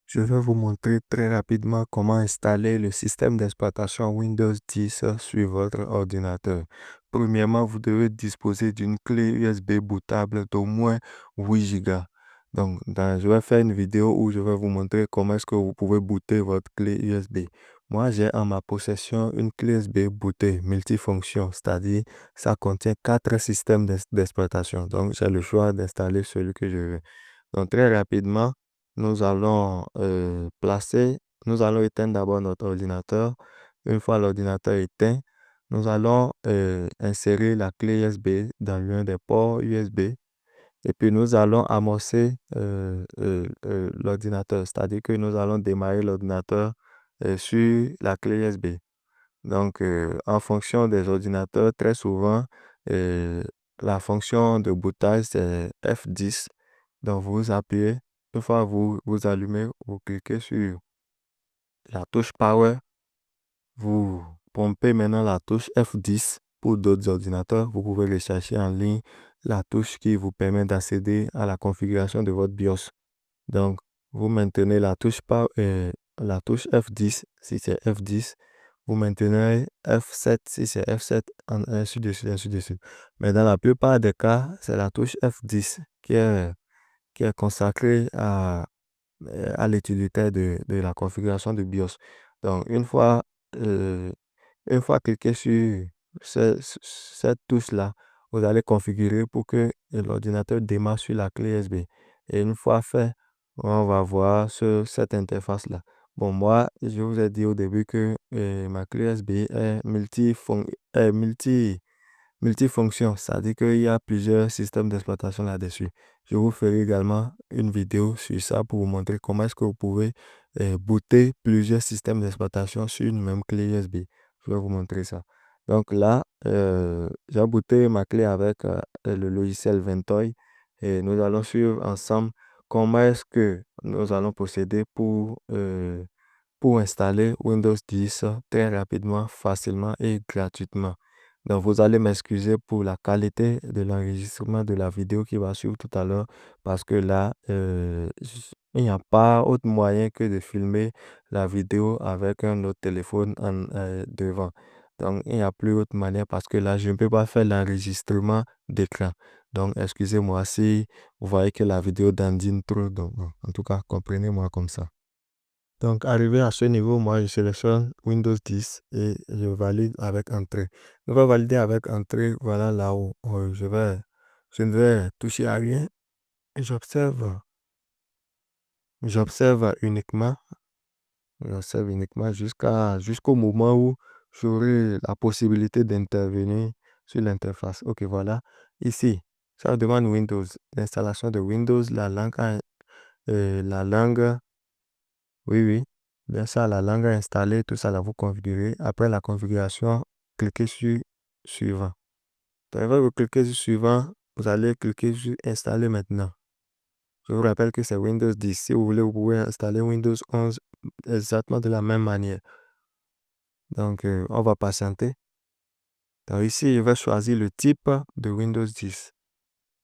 Je vais vous montrer très rapidement comment installer le système d'exploitation Windows 10 sur votre ordinateur. Premièrement, vous devez disposer d'une clé USB bootable d'au moins 8 Go. Donc, je vais faire une vidéo où je vais vous montrer comment est-ce que vous pouvez booter votre clé USB. Moi, j'ai en ma possession une clé USB bootée multifonction, c'est-à-dire ça contient 4 systèmes d'exploitation. Donc, j'ai le choix d'installer celui que je veux. Donc, très rapidement, nous allons nous allons éteindre d'abord notre ordinateur. Une fois l'ordinateur éteint, nous allons insérer la clé USB dans l'un des ports USB et puis nous allons amorcer l'ordinateur, c'est-à-dire que nous allons démarrer l'ordinateur sur la clé USB. Donc, en fonction des ordinateurs, très souvent, euh, la fonction de bootage, c'est F10. Donc, vous appuyez, une fois vous allumez, vous cliquez sur la touche Power, vous pompez maintenant la touche F10 pour d'autres ordinateurs. Vous pouvez rechercher en ligne la touche qui vous permet d'accéder à la configuration de votre BIOS. Donc, vous maintenez la touche F10 si c'est F10. Vous maintenez F7 si c'est F7, ainsi de suite, ainsi de suite. Mais dans la plupart des cas, c'est la touche F10 qui est consacrée à l'utilité de la configuration de BIOS. Donc, euh, une fois cliqué sur cette touche-là, vous allez configurer pour que l'ordinateur démarre sur la clé USB. Et une fois fait, on va voir cette interface-là. Bon, moi, je vous ai dit au début que ma clé USB est multifonction, c'est-à-dire qu'il y a plusieurs systèmes d'exploitation là-dessus. Je vous ferai également une vidéo sur ça pour vous montrer comment est-ce que vous pouvez booter plusieurs systèmes d'exploitation sur une même clé USB. Je vais vous montrer ça. Donc là, j'ai booté ma clé avec le logiciel Ventoy et nous allons suivre ensemble comment est-ce que nous allons procéder pour installer Windows 10 très rapidement, facilement et gratuitement. Donc, vous allez m'excuser pour la qualité de l'enregistrement de la vidéo qui va suivre tout à l'heure parce que là, il n'y a pas autre moyen que de filmer la vidéo avec un autre téléphone devant. Donc, il n'y a plus autre manière parce que là, je ne peux pas faire l'enregistrement d'écran. Donc, excusez-moi si vous voyez que la vidéo dandine trop. Donc, en tout cas, comprenez-moi comme ça. Donc, arrivé à ce niveau, moi, je sélectionne Windows 10 et je valide avec Entrée. Je vais valider avec Entrée, voilà là où je ne vais toucher à rien. Et j'observe uniquement, jusqu'au moment où j'aurai la possibilité d'intervenir sur l'interface. OK, voilà. Ici, ça demande Windows, l'installation de Windows, la langue. Oui, oui. Bien ça, la langue est installée, tout ça, là, vous configurez. Après la configuration, cliquez sur Suivant. Donc, vous cliquez sur Suivant, vous allez cliquer sur Installer maintenant. Je vous rappelle que c'est Windows 10. Si vous voulez, vous pouvez installer Windows 11 exactement de la même manière. Donc, on va patienter. Donc, ici, je vais choisir le type de Windows 10.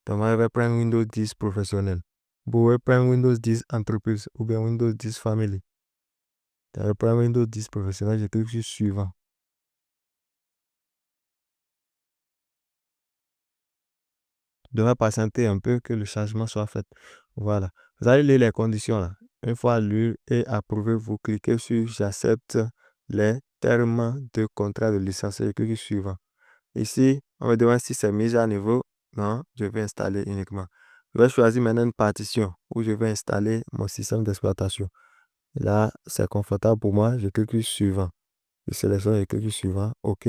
Donc, moi, je vais prendre Windows 10 professionnel. Vous pouvez prendre Windows 10 entreprise ou bien Windows 10 family. Donc, je prends Windows 10 professionnel, je clique sur Suivant. Devra patienter un peu que le changement soit fait. Voilà. Vous allez lire les conditions là. Une fois lu et approuvé, vous cliquez sur J'accepte les termes de contrat de licence et cliquez sur Suivant. Ici, on me demande si c'est mis à niveau. Non, je vais installer uniquement. Je vais choisir maintenant une partition où je vais installer mon système d'exploitation. Là, c'est confortable pour moi. Je clique sur Suivant. Je sélectionne et clique sur Suivant. OK.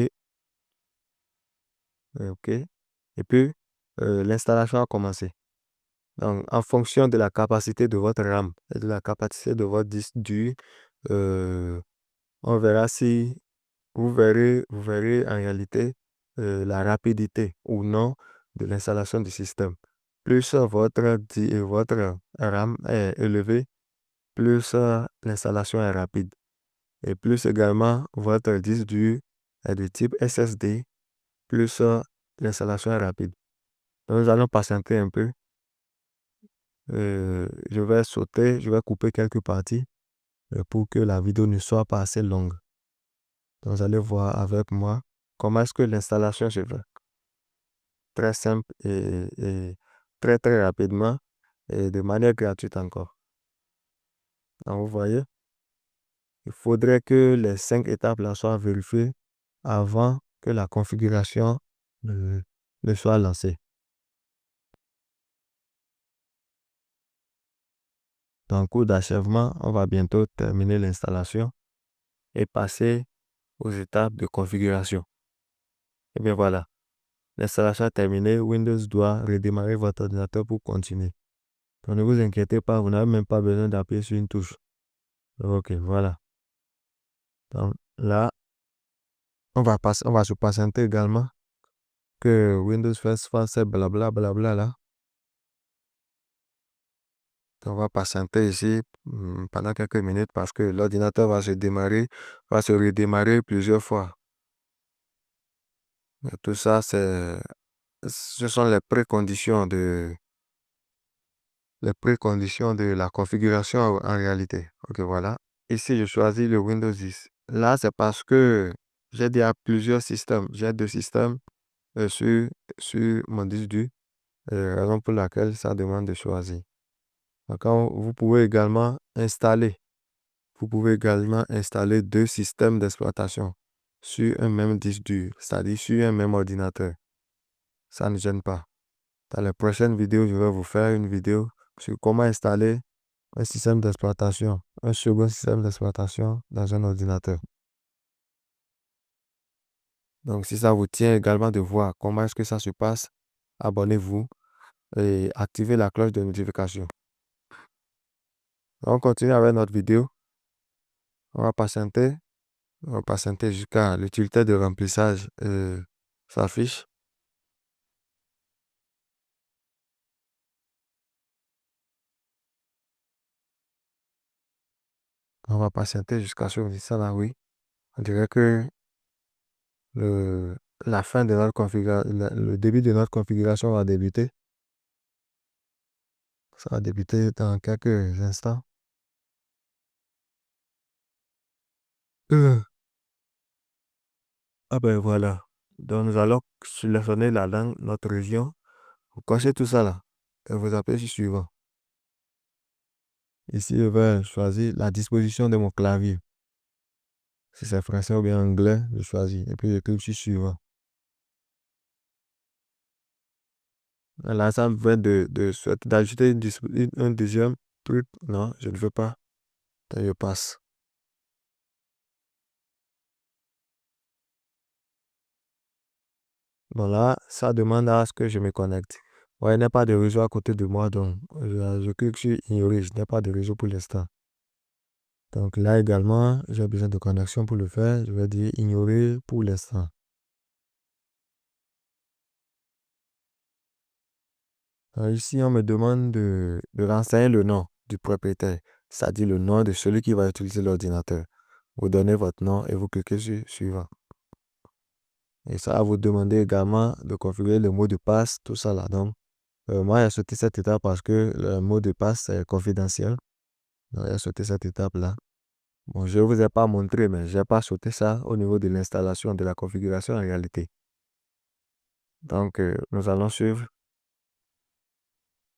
OK. Et puis, l'installation a commencé. Donc, en fonction de la capacité de votre RAM et de la capacité de votre disque dur, euh, on verra si vous verrez en réalité la rapidité ou non de l'installation du système. Plus votre RAM est élevé, plus l'installation est rapide. Et plus également votre disque dur est de type SSD, plus l'installation est rapide. Donc, nous allons patienter un peu. je vais sauter, je vais couper quelques parties pour que la vidéo ne soit pas assez longue. Donc, vous allez voir avec moi comment est-ce que l'installation se fait. Très simple et très très rapidement et de manière gratuite encore. Donc, vous voyez, il faudrait que les 5 étapes là soient vérifiées avant que la configuration ne soit lancée. Donc, en cours d'achèvement, on va bientôt terminer l'installation et passer aux étapes de configuration. Et bien voilà, l'installation est terminée. Windows doit redémarrer votre ordinateur pour continuer. Donc, ne vous inquiétez pas, vous n'avez même pas besoin d'appuyer sur une touche. Ok, voilà. Donc là, on va se patienter également que Windows fasse ce blabla blabla là. On va patienter ici pendant quelques minutes parce que l'ordinateur va se redémarrer plusieurs fois. Et tout ça, ce sont les préconditions de la configuration en réalité. Ok, voilà. Ici, je choisis le Windows 10. Là, c'est parce que j'ai déjà plusieurs systèmes. J'ai 2 systèmes sur, sur mon disque dur. Raison pour laquelle ça demande de choisir. Donc, vous pouvez également installer 2 systèmes d'exploitation sur un même disque dur, c'est-à-dire sur un même ordinateur. Ça ne gêne pas. Dans les prochaines vidéos, je vais vous faire une vidéo sur comment installer un second système d'exploitation dans un ordinateur. Donc, si ça vous tient également de voir comment est-ce que ça se passe, abonnez-vous et activez la cloche de notification. On continue avec notre vidéo. On va patienter. On va patienter jusqu'à l'utilité de remplissage s'affiche. On va patienter jusqu'à ce que ça là, oui. On dirait que le, la fin de notre configuration, le début de notre configuration va débuter. Ça va débuter dans quelques instants. Euh, Ah ben voilà. Donc nous allons sélectionner la langue, notre région. Vous cochez tout ça là. Et vous appuyez sur suivant. Ici, je vais choisir la disposition de mon clavier. Si c'est français ou bien anglais, je choisis. Et puis je clique sur suivant. Là, ça me fait d'ajouter un deuxième truc. Non, je ne veux pas. Je passe. Bon là, ça demande à ce que je me connecte. Ouais, il n'y a pas de réseau à côté de moi, donc je clique sur ignorer. Je n'ai pas de réseau pour l'instant. Donc là également, j'ai besoin de connexion pour le faire. Je vais dire ignorer pour l'instant. Ici, on me demande de renseigner le nom du propriétaire, c'est-à-dire le nom de celui qui va utiliser l'ordinateur. Vous donnez votre nom et vous cliquez sur suivant. Et ça va vous demander également de configurer le mot de passe, tout ça là. Donc, moi, j'ai sauté cette étape parce que le mot de passe est confidentiel. Donc, j'ai sauté cette étape-là. Bon, je ne vous ai pas montré, mais je n'ai pas sauté ça au niveau de l'installation, de la configuration en réalité. Donc, nous allons suivre.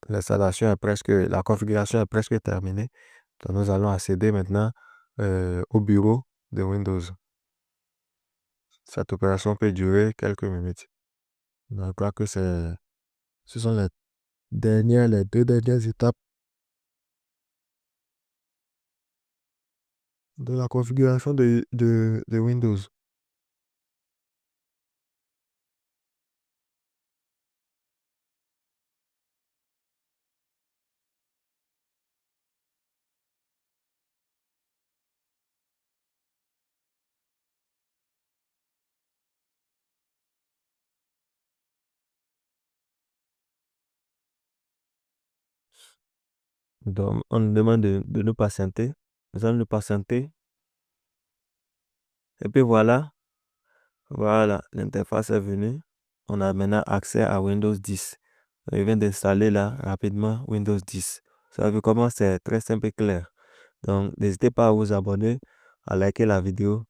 La configuration est presque terminée. Donc, nous allons accéder maintenant au bureau de Windows. Cette opération peut durer quelques minutes. Donc, je crois que ce sont les 2 dernières étapes de la configuration de Windows. Donc, on nous demande de nous patienter. Nous allons nous patienter. Et puis voilà, l'interface est venue. On a maintenant accès à Windows 10. Je viens d'installer là rapidement Windows 10. Vous avez vu comment c'est très simple et clair. Donc, n'hésitez pas à vous abonner, à liker la vidéo.